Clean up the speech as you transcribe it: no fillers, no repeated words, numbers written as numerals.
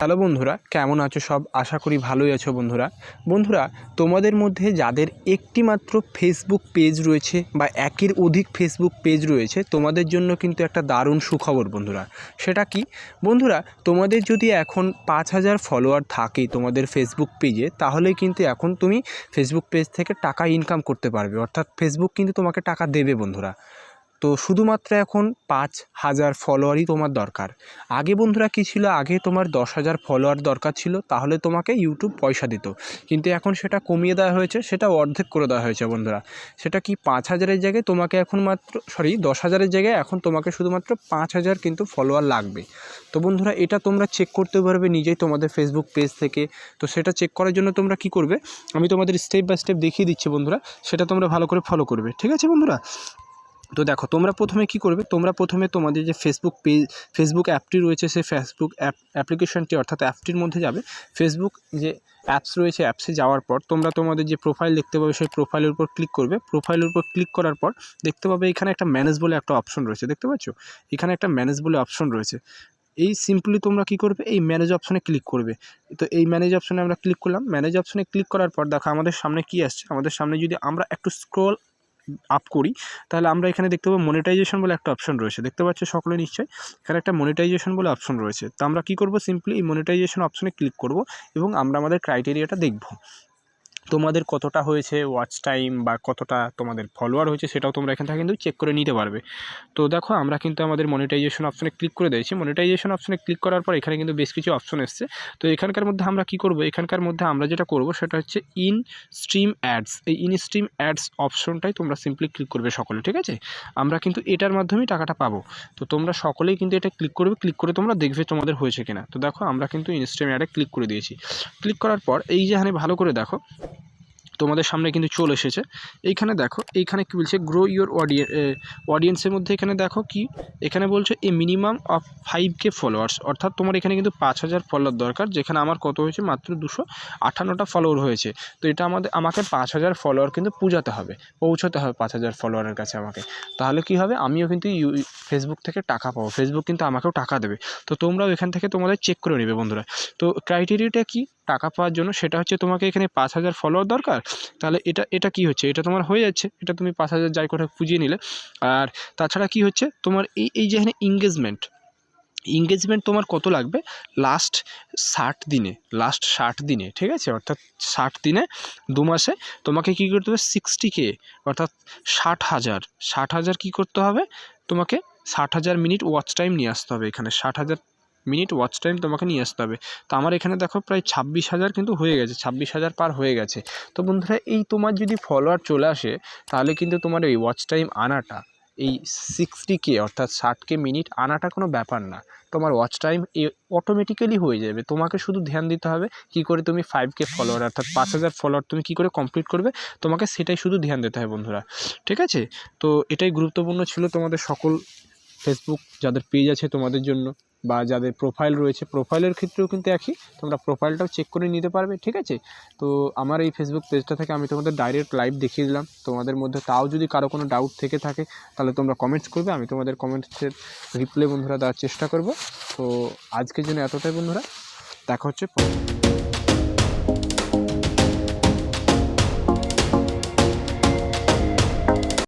Hello বন্ধুরা, কেমন আছো সব? আশা করি ভালোই আছো বন্ধুরা তোমাদের মধ্যে যাদের একটি মাত্র ফেসবুক পেজ রয়েছে বা একের অধিক ফেসবুক পেজ রয়েছে, তোমাদের জন্য কিন্তু একটা দারুণ সুখবর বন্ধুরা। সেটা কি বন্ধুরা, তোমাদের যদি এখন 5000 ফলোয়ার থাকে তোমাদের ফেসবুক পেজে, তাহলে কিন্তু এখন তুমি ফেসবুক পেজ থেকে টাকা ইনকাম করতে পারবে, অর্থাৎ ফেসবুক কিন্তু তোমাকে টাকা দেবে বন্ধুরা। তো শুধুমাত্র এখন 5000 ফলোয়ারই তোমার দরকার। আগে বন্ধুরা কী ছিল, আগে তোমার 10,000 ফলোয়ার দরকার ছিল, তাহলে তোমাকে ইউটিউব পয়সা দিত। কিন্তু এখন সেটা কমিয়ে দেওয়া হয়েছে, সেটা অর্ধেক করে দেওয়া হয়েছে বন্ধুরা। সেটা কি 5000-এর জায়গায় তোমাকে এখন মাত্র 10,000-এর জায়গায় এখন তোমাকে শুধুমাত্র 5000 কিন্তু ফলোয়ার লাগবে। তো বন্ধুরা, এটা তোমরা চেক করতে পারবে নিজেই তোমাদের ফেসবুক পেজ থেকে। তো সেটা চেক করার জন্য তোমরা কি করবে, আমি তোমাদের স্টেপ বাই স্টেপ দেখিয়ে দিচ্ছি বন্ধুরা, সেটা তোমরা ভালো করে ফলো করবে, ঠিক আছে বন্ধুরা? তো দেখো, তোমরা প্রথমে কি করবে, তোমরা প্রথমে তোমাদের যে ফেসবুক অ্যাপটি রয়েছে, সেই ফেসবুক অ্যাপ্লিকেশনটি অর্থাৎ অ্যাপটির মধ্যে যাবে। ফেসবুক যে অ্যাপস রয়েছে, অ্যাপসে যাওয়ার পর তোমরা তোমাদের যে প্রোফাইল দেখতে পাবে, সেই প্রোফাইলের উপর ক্লিক করবে। প্রোফাইলের উপর ক্লিক করার পর দেখতে পাবে এখানে একটা ম্যানেজ বলে একটা অপশন রয়েছে, দেখতে পাচ্ছ? এখানে একটা ম্যানেজ বলে অপশন রয়েছে। এই সিম্পলি তোমরা কি করবে, এই ম্যানেজ অপশনে ক্লিক করবে। তো এই ম্যানেজ অপশনে আমরা ক্লিক করলাম। ম্যানেজ অপশনে ক্লিক করার পর দেখো আমাদের সামনে কি আসছে। আমাদের সামনে যদি আমরা একটু স্ক্রল আপ করি, তাহলে আমরা এখানে দেখতে পাবো মনিটাইজেশন বলে একটা অপশন রয়েছে, দেখতে পাচ্ছ সকলে নিশ্চয়ই? এখানে একটা মনিটাইজেশন বলে অপশন রয়েছে। তো আমরা কি করব, সিম্পলি এই মনিটাইজেশন অপশনে ক্লিক করব এবং আমরা আমাদের ক্রাইটেরিয়াটা দেখব। তোমাদের কতটা হয়েছে ওয়াচ টাইম বা কতটা তোমাদের ফলোয়ার হয়েছে, সেটাও তোমরা এখান থেকে কিন্তু চেক করে নিতে পারবে। তো দেখো, আমরা কিন্তু আমাদের মনিটাইজেশন অপশনে ক্লিক করে দিয়েছি। মনিটাইজেশন অপশনে ক্লিক করার পর এখানে কিন্তু বেশ কিছু অপশন এসছে। তো এখানকার মধ্যে আমরা কি করব, এখানকার মধ্যে আমরা যেটা করব সেটা হচ্ছে ইন স্ট্রিম অ্যাডস। এই ইন স্ট্রিম অ্যাডস অপশনটাই তোমরা সিম্পলি ক্লিক করবে সকলে, ঠিক আছে? আমরা কিন্তু এটার মাধ্যমেই টাকাটা পাবো। তো তোমরা সকলেই কিন্তু এটা ক্লিক করবে, ক্লিক করে তোমরা দেখবে তোমাদের হয়েছে কিনা। তো দেখো, আমরা কিন্তু ইন স্ট্রিম অ্যাডে ক্লিক করে দিয়েছি। ক্লিক করার পর এই যে এখানে ভালো করে দেখো, তোমাদের সামনে কিন্তু চলে এসেছে। এইখানে দেখো, এইখানে কি বলছে, গ্রো ইউর অডিয়েন্সের মধ্যে এখানে দেখো কি এখানে বলছে, এ মিনিমাম অফ 5K ফলোয়ার্স, অর্থাৎ তোমার এখানে কিন্তু 5000 ফলোয়ার দরকার, যেখানে আমার কত হয়েছে, মাত্র 258টা ফলোয়ার হয়েছে। তো এটা আমাকে 5000 ফলোয়ার কিন্তু পৌঁছাতে হবে 5000 ফলোয়ারের কাছে আমাকে। তাহলে কি হবে, আমিও কিন্তু ফেসবুক থেকে টাকা পাবো, ফেসবুক কিন্তু আমাকেও টাকা দেবে। তো তোমরাও এখান থেকে তোমাদের চেক করে নেবে বন্ধুরা। তো ক্রাইটেরিয়াটা কি টাকা পাওয়ার জন্য, সেটা হচ্ছে তোমাকে এখানে 5000 ফলোয়ার দরকার। তাহলে এটা কি হচ্ছে, এটা তোমার হয়ে যাচ্ছে, এটা তুমি 5000 যাই করে পুজিয়ে নিলে। আর তাছাড়া কি হচ্ছে, তোমার এই যে এখানে এঙ্গেজমেন্ট তোমার কত লাগবে, লাস্ট 60 দিনে, ঠিক আছে? অর্থাৎ 60 দিনে 2 মাসে তোমাকে কী করতে হবে, 60K অর্থাৎ 60,000 কী করতে হবে তোমাকে, 60,000 মিনিট ওয়াচ টাইম নিয়ে আসতে হবে। এখানে 60,000 মিনিট ওয়াচ টাইম তোমাকে নিয়ে আসতে হবে। তো আমার এখানে দেখো প্রায় 26,000 কিন্তু হয়ে গেছে, 26,000 পার হয়ে গেছে। তো বন্ধুরা, এই তোমার যদি ফলোয়ার চলে আসে, তাহলে কিন্তু তোমার এই ওয়াচ টাইম আনাটা, এই 60K অর্থাৎ 60K মিনিট আনাটা কোনো ব্যাপার না। তোমার ওয়াচ টাইম অটোমেটিক্যালি হয়ে যাবে। তোমাকে শুধু ধ্যান দিতে হবে কী করে তুমি 5K ফলোয়ার অর্থাৎ 5000 ফলোয়ার তুমি কী করে কমপ্লিট করবে, তোমাকে সেটাই শুধু ধ্যান দিতে হবে বন্ধুরা, ঠিক আছে? তো এটাই গুরুত্বপূর্ণ ছিল তোমাদের সকল ফেসবুক যাদের পেজ আছে তোমাদের জন্য, বা যাদের প্রোফাইল রয়েছে, প্রোফাইলের ক্ষেত্রেও কিন্তু একই, তোমরা প্রোফাইলটাও চেক করে নিতে পারবে, ঠিক আছে? তো আমার এই ফেসবুক পেজটা থেকে আমি তোমাদের ডাইরেক্ট লাইভ দেখিয়ে দিলাম। তোমাদের মধ্যে তাও যদি কারো কোনো ডাউট থেকে থাকে, তাহলে তোমরা কমেন্টস করবে, আমি তোমাদের কমেন্টসের রিপ্লাই বন্ধুরা দেওয়ার চেষ্টা করব। তো আজকের জন্য এতটাই বন্ধুরা, দেখা হচ্ছে পরে।